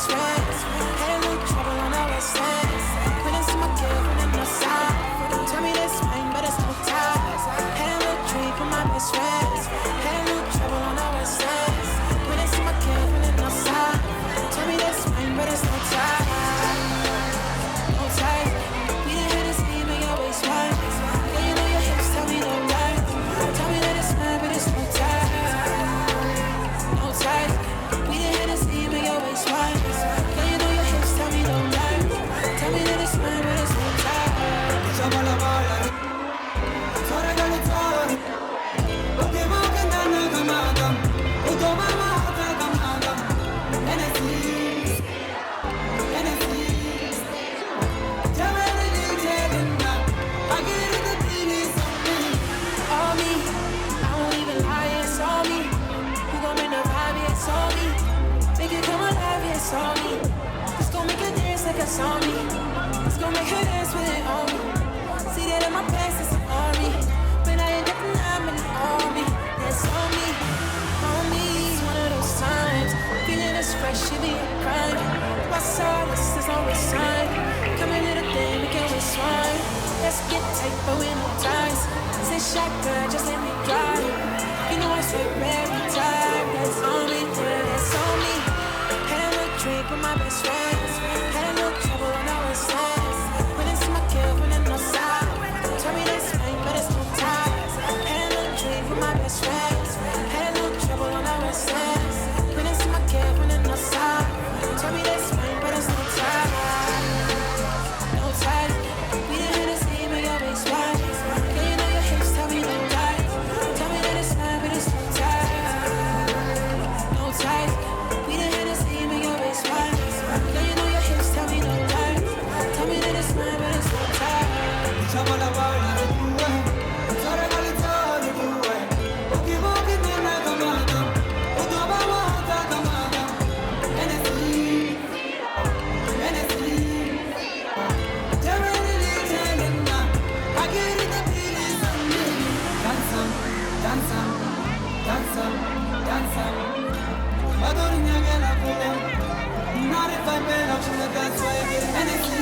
best friends. Had a little trouble on our west end. Couldn't see my kid from the north side. Tell me that's fine, but it's no ties. Had a little drink with my best friends. Had a little trouble on our west end. Couldn't see my kid from the north side. Tell me that's fine, but it's no ties. No ties. We done had this game in your waist, right? Yeah, you know your hips tell me no lie. Tell me that it's fine, but it's no ties. No ties. We done had this game in your waist, right? Yeah, you know your hips tell me no lie. Tell me that it's fine, but it's no ties. Shabala bala, sora gali sora. Okay, mo kanda na kamadam, uto mama hata kamadam. Hennessy, Hennessy. Jamani ni jelinda, agiri the penis on me. All me, I won't even lie, it's all me. You gon' bring the vibe, yeah, it's all me. Make it come alive, yeah, it's all me. It's gon' make her dance like it's on me. It's gon' make her dance with it on me. See that in my past, it's an army. When I ain't got the nine in the army, that's on me. On me, it's one of those times. Feeling this fresh, it be a crime. My solace is always sign. Come a little thing, we can waste wine. Let's get tight, but we no ties. Say shotgun, just let me drive. You know I swear every time. That's on me, yeah, that's on me. Had a little drink with my best friends. Had a little trouble on our west end. Couldn't see my kid from the north side. Tell me that's fine, but it's no ties. Had a little drink with my best friends. Had a little trouble on our west end. Couldn't see my kid from the north side. Tell me that's fine, but it's no ties. No ties. We done had this game in your waist, right? Yeah, you know your hips tell me no lies. Tell me that it's fine, but it's no ties. No ties. We done had this game in your waist, right? Yeah, you know your hips tell me no lies. Tell me that it's fine, but it's no ties. Shabala bala, sora gali sora. Okay, mo kanda na kamadam, uto mama hata kamadam. Hennessy, Hennessy. Jamani ni jelinda, agiri the penis on me. Dance, dance, dance, dance. Maduri nyagela kule, nare fambela kule gaswa. Hennessy,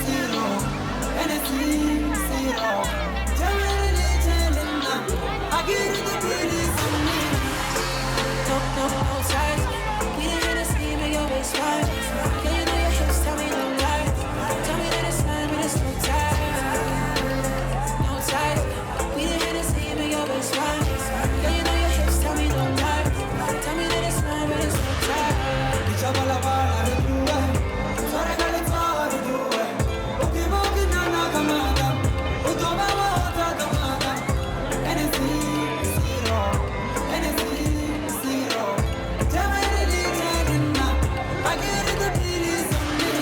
zero, Hennessy, zero. Jamani ni jelinda, agiri the penis on me. No ties. We done had this game in your waist, right? Yeah, you know your hips tell me no lies. Tell me that it's fine, but it's no ties. No ties. We done had this game in your waist, right? Yeah, you know your hips tell me no lies. Tell me that it's fine, but it's no ties. Shabala bala, sora gali sora. Okay, mo kanda na kamadam, uto mama hata kamadam. Hennessy, zero, Hennessy, zero. Jamani ni jelinda, agiri the penis on me.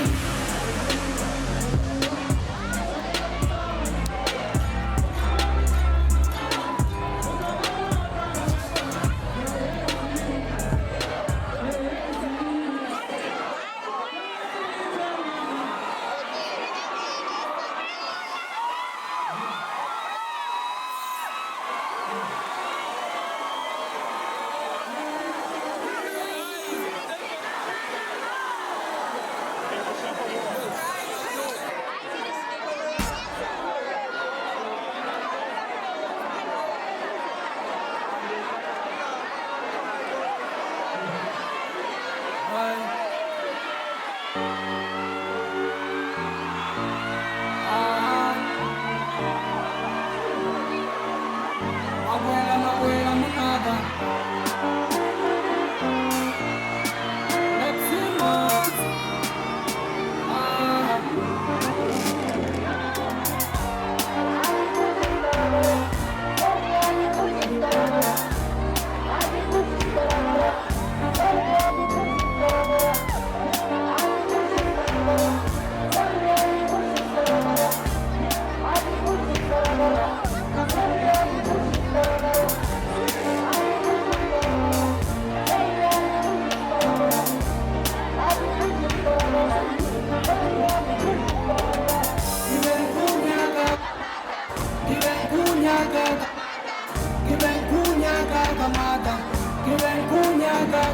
Abuela, abuela, monada. Let's see more.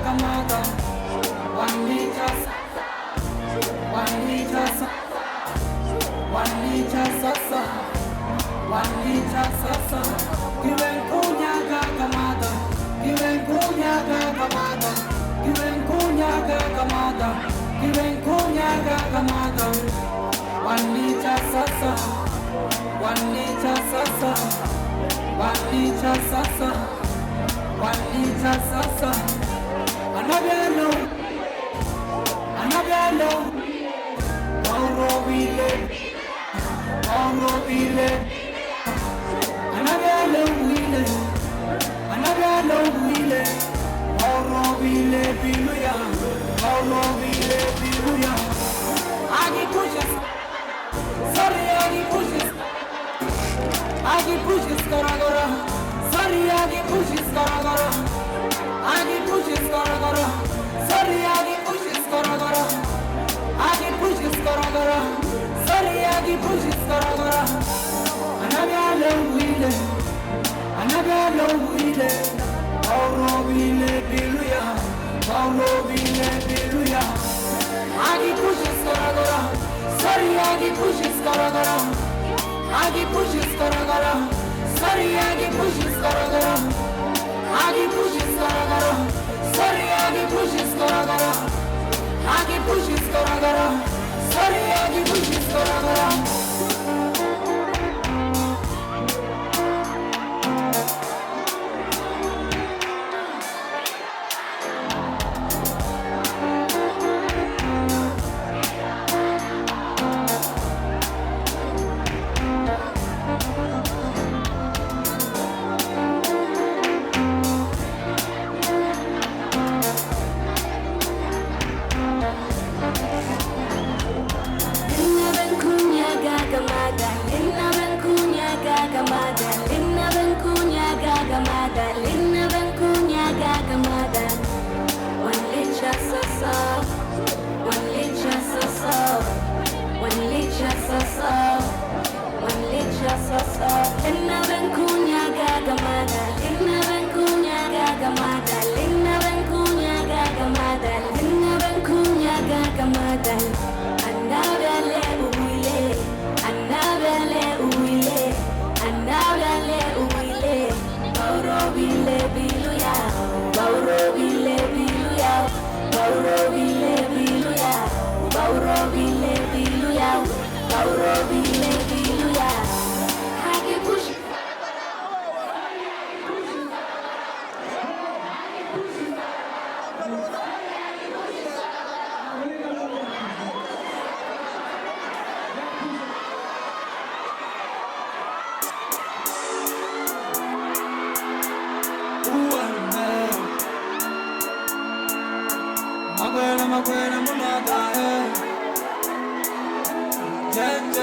Kamada, one liter. one liter sasa, one liter sasa. Given kunyaga kamada, given kunyaga kamada, given kunyaga kamada, given kunyaga kamada. One liter sasa, one liter sasa, one liter sasa, one liter sasa. Another low, Oro wile, another low wile, Oro wile biluya, Oro wile biluya. Agi pushes, sorry agi pushes, garagara, sorry agi pushes garagara, agi pushes garagara, sorry agi pushes garagara. Agi pushes garagara, sorry agi pushes garagara. Another low wile, Oro wile biluya, Oro wile biluya. Agi pushes garagara, sorry agi pushes garagara, agi pushes garagara, sorry agi pushes garagara, agi pushes garagara, sorry agi pushes garagara. Agi pushes garagara, sorry agi pushes garagara. Makwena munada, Jen.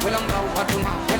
Well, I'm raw, what you ma,